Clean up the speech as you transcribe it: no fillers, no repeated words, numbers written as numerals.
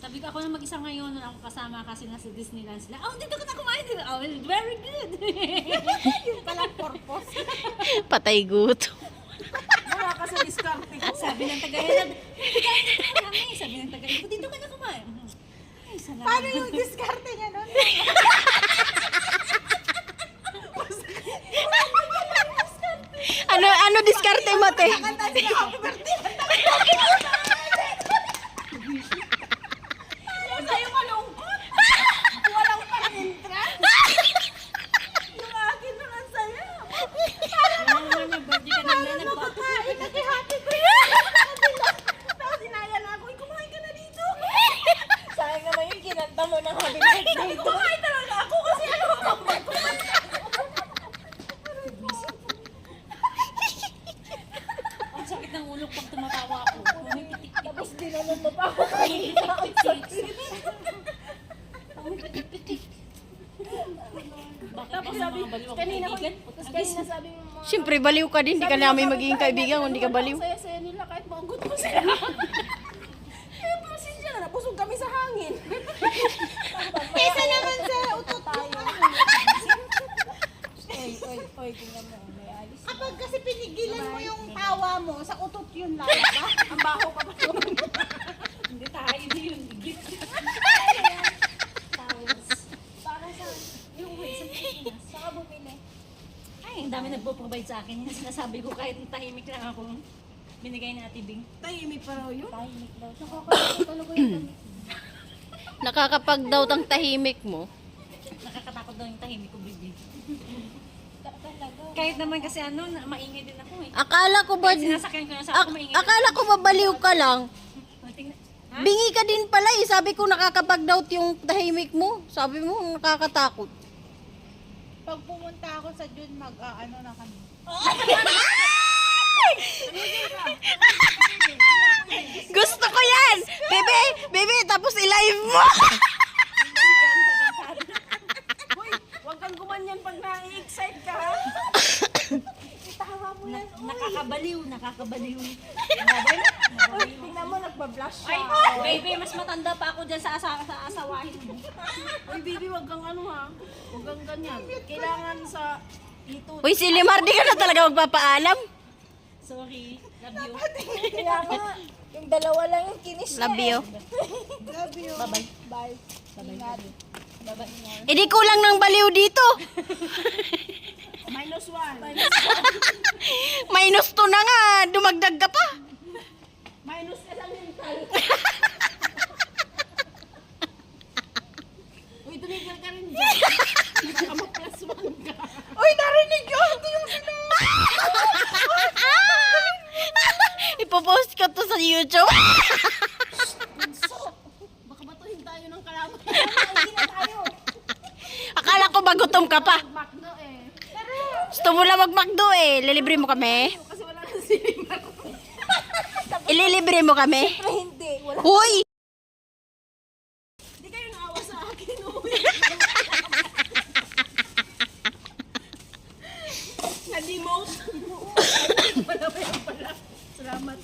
Sabi ko, ako na mag-isa ngayon, nung ako kasama kasi nasa Disneyland sila. Oh, dito ka na kumain dito. Oh, very good. Yung palang purpose. Patay guto. Wala ka sa diskarte ko. Sabi ng tagahilan, kain na kami. Sabi ng tagahilan, dito ka na kumain. Ay, salamat. Paano yung diskarte niya nun? Ano diskarte mo, te? Kanta sila happy birthday. Sa'yo malungkot. Walang pang-entrance. Yung akin nun ang saya. Yung naman nag-birthday ka nila, Nakakain, nag-happy birthday. Tapos sinaya na ako, kumain ka na dito. Sayang naman yung kinanta mo ng happy birthday. Kumain talaga ako kasi ano ako. ang sakit ng ulo pag tumatawa ako. Pumipitik-pitik. Tapos dinanon mo pa ako. Pumipitik-pitik. Bakit Tapos kasi sabi, mga baliw ang kanina ko, kaibigan? tapos kanina sabi mo mga... Siyempre, baliw ka din. Hindi ka namin magiging kaibigan kung hindi ka baliw. Ang saya-saya nila kahit maunggot mo sila. Eh, pasensya na, napusog kami sa hangin. Kesa naman sa utot tayo. Oy, tingnan mo, may alis. Kapag kasi pinigilan mo yung tawa mo, sa utot yun lang, ba? Ang baho pa pa. Hindi tayo yun. Para sa yung way sa Pilipinas, saka bumili. Ay, ang dami nagpo-provide sa akin. Yung sinasabi ko kahit tahimik lang ako. Binigay na Ate Bing. Tahimik pa raw yun? Tahimik daw. Nakakalimutan talaga yung tahimik. Nakakapag-doubt ang tahimik mo. Nakakatakot daw yung tahimik ko, baby. Talaga. Kahit naman kasi ano, maingay din ako eh. Akala ko ba... Kahit sinasakyan ko na sa ako, maingay din. Akala ko ba baliw ka lang? Oh, tingnan. Ha? Bingi ka din pala eh. Sabi ko nakakapag-doubt yung tahimik mo. Sabi mo nakakatakot. Pag pumunta ako sa June, ano na kami. Gusto ko yan! Bebe, tapos i-live mo! Hoy, huwag kang gumanyan pag na-excite ka, ha? Itawa mo yan. Nakakabaliw, nakakabaliw. Uy, tingnan mo, nagbablush siya. Ay, baby, mas matanda pa ako dyan sa asawahin mo. Uy, baby, huwag kang ano, ha? Huwag kang ganyan. Kailangan sa ito. Uy, si Limar, di ka na talaga magpapaalam. Sorry, love you. Kaya nga, yung dalawa lang yung kinis Love you. Love you. Bye-bye. Bye. Ingat. Bye-bye. Eh di kulang ng baliw dito. -1. Minus 2 na nga. Dumagdag ka pa. Minus elemental. Uy, tumigil ka rin dyan. Baka mag+1 ka. Uy, narinig yun. Ito yung Ipopost ko to sa YouTube. Baka batuhin tayo ng kalaman. Hindi na tayo. Akala ko ba gutom ka pa. Makno eh. Pero, Gusto mo lang mag-McDo eh. Ililibre mo kami. kasi wala na silima. Ililibre mo kami. Hindi. Wala. Hoy! Hindi kayo naawa sa akin. Uy. Na-demote. Wala pa yan pala. Salamat.